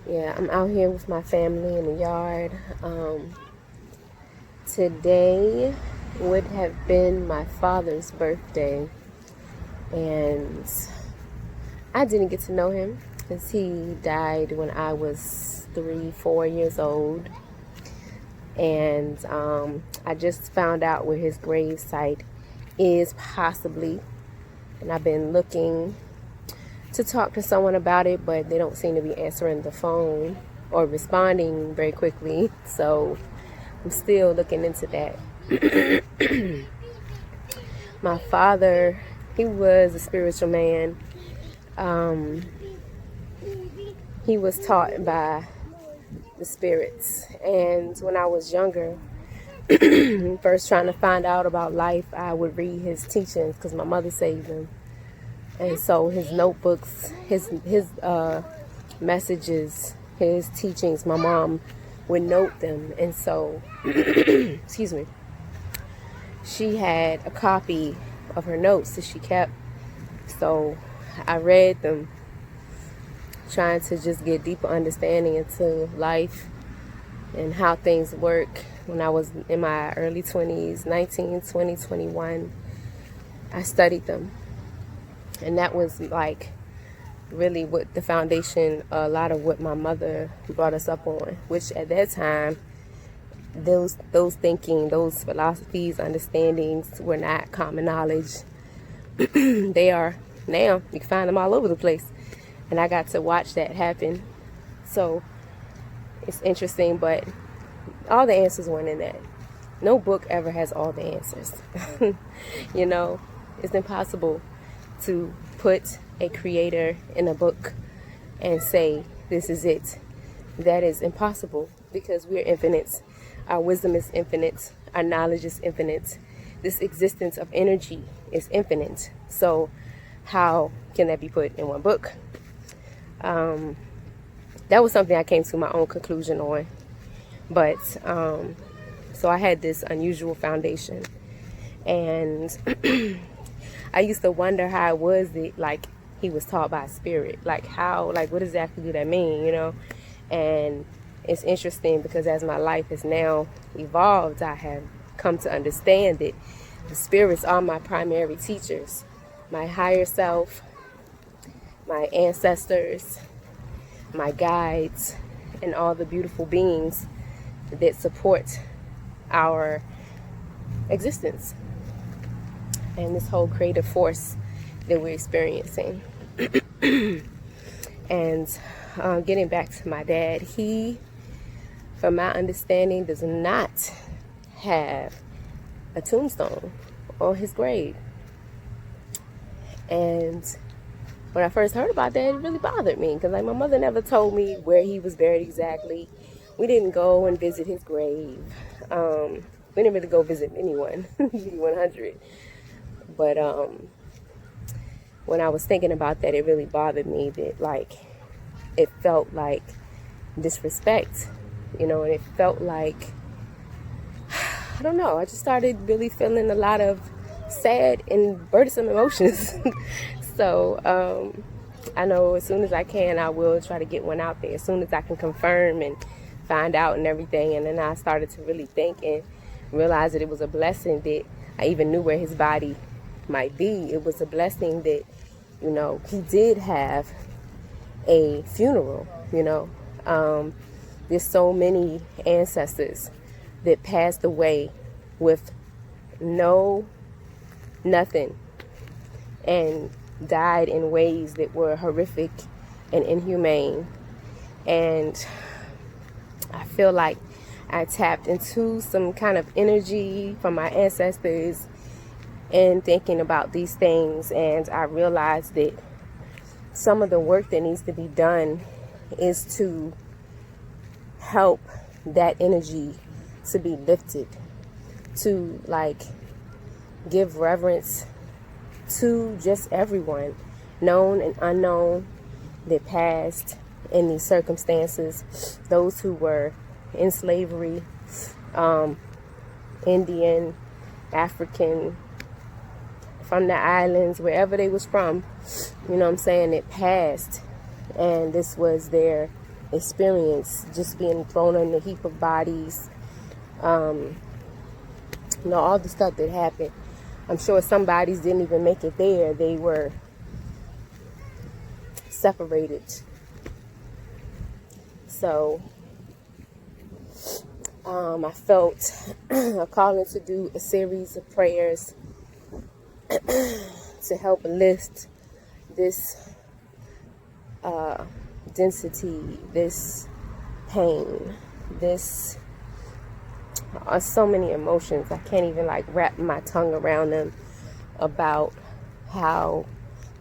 Yeah, I'm out here with my family in the yard. Today would have been my father's birthday, and I didn't get to know him because he died when I was 3, 4 years old. And I just found out where his grave site is, possibly, and I've been looking to talk to someone about it, but they don't seem to be answering the phone or responding very quickly. So I'm still looking into that. My father, he was a spiritual man. He was taught by the spirits. And when I was younger, first trying to find out about life, I would read his teachings because my mother saved him. And so his notebooks, his messages, his teachings, my mom would note them. And so, excuse me, she had a copy of her notes that she kept. So I read them, trying to just get deeper understanding into life and how things work. When I was in my early 20s, 19, 20, 21, I studied them. And that was like really what the foundation, a lot of what my mother brought us up on, which at that time, those thinking, those philosophies, understandings were not common knowledge. They are now. You can find them all over the place. And I got to watch that happen. So it's interesting, but all the answers weren't in that. No book ever has all the answers. You know, it's impossible to put a creator in a book and say, this is it. That is impossible because we're infinite. Our wisdom is infinite. Our knowledge is infinite. This existence of energy is infinite. So how can that be put in one book? That was something I came to my own conclusion on. But so I had this unusual foundation. And I used to wonder how it was that, like, he was taught by a spirit. Like, how, like, what exactly do that mean, you know? And it's interesting because as my life has now evolved, I have come to understand that the spirits are my primary teachers. My higher self, my ancestors, my guides, and all the beautiful beings that support our existence and this whole creative force that we're experiencing. And getting back to my dad, he, from my understanding, does not have a tombstone on his grave. And when I first heard about that, it really bothered me because, like, my mother never told me where he was buried exactly. We didn't go and visit his grave. We didn't really go visit anyone, 100. But when I was thinking about that, it really bothered me that, like, it felt like disrespect, you know, and it felt like, I don't know, I just started really feeling a lot of sad and burdensome emotions. So I know as soon as I can, I will try to get one out there as soon as I can confirm and find out and everything. And then I started to really think and realize that it was a blessing that I even knew where his body might be. It was a blessing that, you know, he did have a funeral, you know. There's so many ancestors that passed away with nothing and died in ways that were horrific and inhumane. And I feel like I tapped into some kind of energy from my ancestors and thinking about these things, and I realized that some of the work that needs to be done is to help that energy to be lifted, to, like, give reverence to just everyone, known and unknown, that passed in these circumstances, those who were in slavery, Indian, African, from the islands, wherever they was from, you know what I'm saying, it passed. And this was their experience, just being thrown in a heap of bodies, all the stuff that happened. I'm sure some bodies didn't even make it there. They were separated. So I felt a calling to do a series of prayers to help lift this density, this pain, this so many emotions. I can't even wrap my tongue around them, about how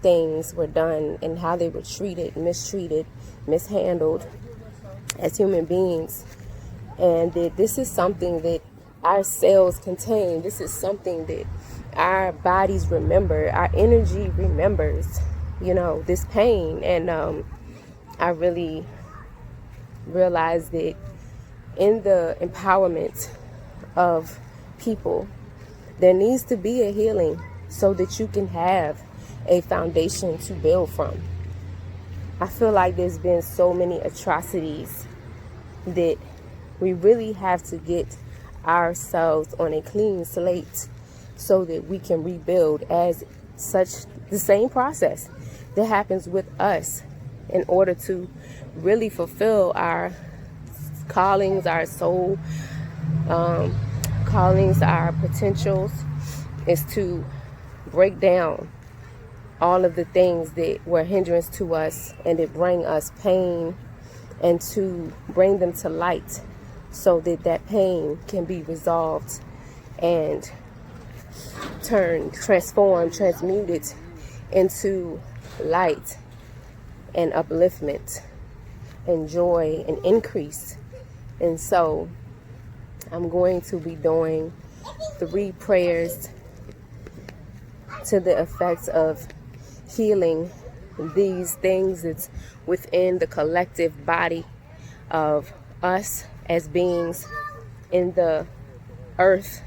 things were done and how they were treated, mistreated, mishandled as human beings. And that this is something that our cells contain. This is something that our bodies remember, our energy remembers, this pain. And I really realized that in the empowerment of people, there needs to be a healing so that you can have a foundation to build from. I feel like there's been so many atrocities that we really have to get ourselves on a clean slate so that we can rebuild as such. The same process that happens with us in order to really fulfill our callings, our soul callings, our potentials, is to break down all of the things that were hindrance to us and that bring us pain, and to bring them to light so that that pain can be resolved and transformed, transmuted into light and upliftment and joy and increase. And so I'm going to be doing 3 prayers to the effects of healing these things that's within the collective body of us as beings in the earth,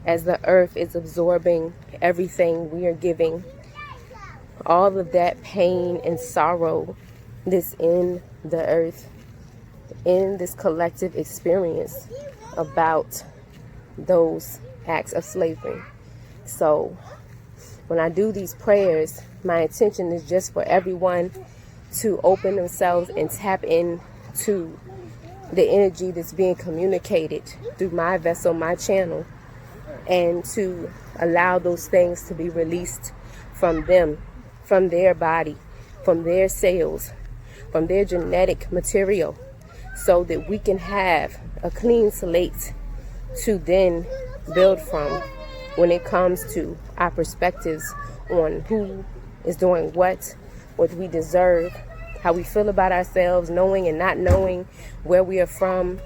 as the earth is absorbing everything we are giving. All of that pain and sorrow that's in the earth, in this collective experience about those acts of slavery. So when I do these prayers, my intention is just for everyone to open themselves and tap into the energy that's being communicated through my vessel, my channel, and to allow those things to be released from them, from their body, from their cells, from their genetic material, so that we can have a clean slate to then build from when it comes to our perspectives on who is doing what we deserve, how we feel about ourselves, knowing and not knowing where we are from.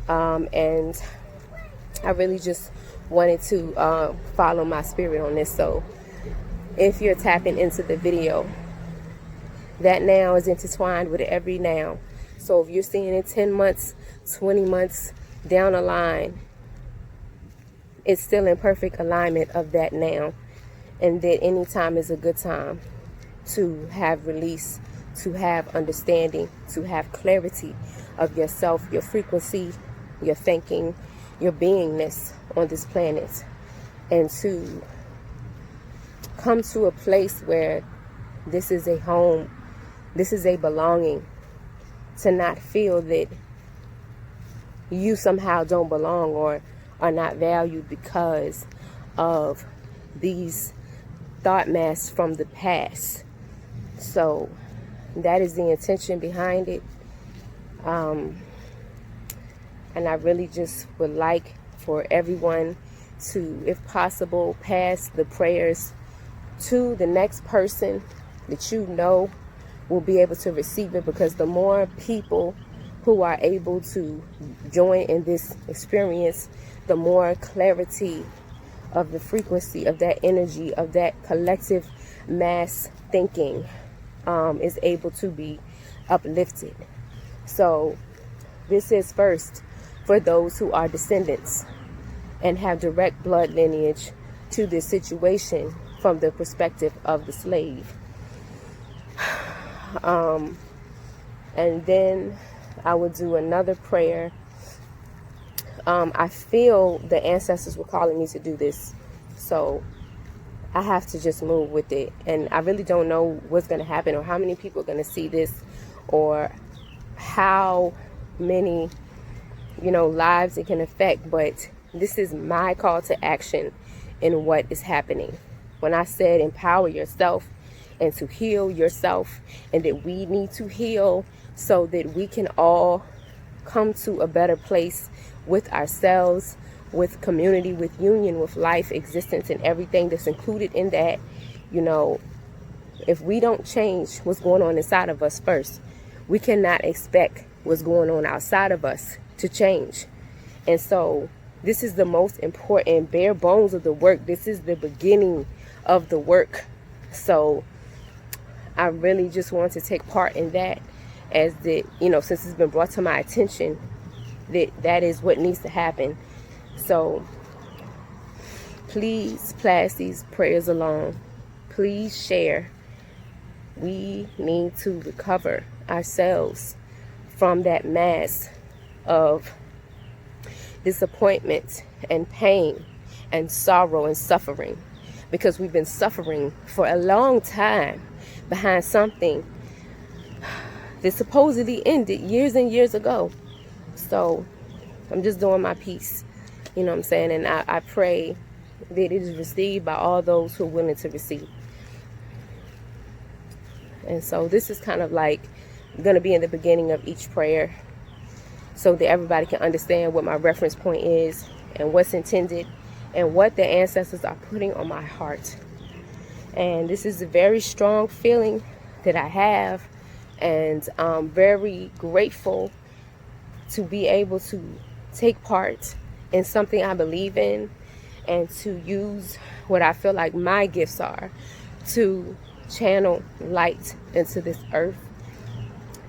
And I really just wanted to follow my spirit on this. So if you're tapping into the video, that now is intertwined with every now. So if you're seeing it 10 months, 20 months down the line, it's still in perfect alignment of that now. And that any time is a good time to have release, to have understanding, to have clarity of yourself, your frequency, your thinking, your beingness on this planet, and to come to a place where this is a home, this is a belonging, to not feel that you somehow don't belong or are not valued because of these thought masks from the past. So that is the intention behind it. And I really just would like for everyone to, if possible, pass the prayers to the next person that you know will be able to receive it, because the more people who are able to join in this experience, the more clarity of the frequency of that energy, of that collective mass thinking is able to be uplifted. So this is first for those who are descendants and have direct blood lineage to this situation from the perspective of the slave. And then I would do another prayer. I feel the ancestors were calling me to do this, so I have to just move with it. And I really don't know what's going to happen, or how many people are going to see this, or how many, lives it can affect. But this is my call to action in what is happening. When I said empower yourself and to heal yourself, and that we need to heal so that we can all come to a better place with ourselves, with community, with union, with life, existence, and everything that's included in that. If we don't change what's going on inside of us first, we cannot expect what's going on outside of us to change. And so this is the most important bare bones of the work. This is the beginning of the work. So I really just want to take part in that, as that, since it's been brought to my attention that is what needs to happen. So please pass these prayers along. Please share. We need to recover ourselves from that mass of disappointment and pain and sorrow and suffering, because we've been suffering for a long time behind something that supposedly ended years and years ago. So I'm just doing my piece, what I'm saying? And I pray that it is received by all those who are willing to receive. And so this is kind of like going to be in the beginning of each prayer, so that everybody can understand what my reference point is and what's intended and what the ancestors are putting on my heart. And this is a very strong feeling that I have, and I'm very grateful to be able to take part in something I believe in, and to use what I feel like my gifts are to channel light into this earth,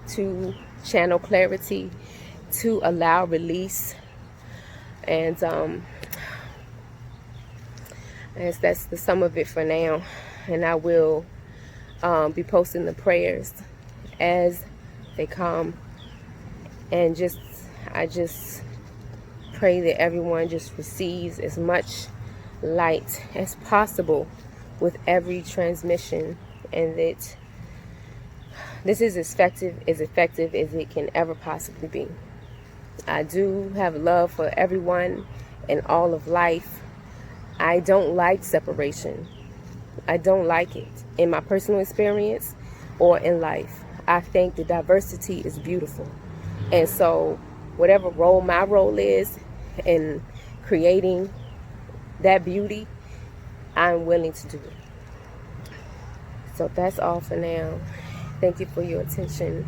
to channel clarity, to allow release. And that's the sum of it for now. And I will be posting the prayers as they come. And I just pray that everyone just receives as much light as possible with every transmission, and that this is as effective as it can ever possibly be. I do have love for everyone and all of life. I don't like separation. I don't like it in my personal experience or in life. I think the diversity is beautiful. And so whatever my role is in creating that beauty, I'm willing to do it. So that's all for now. Thank you for your attention.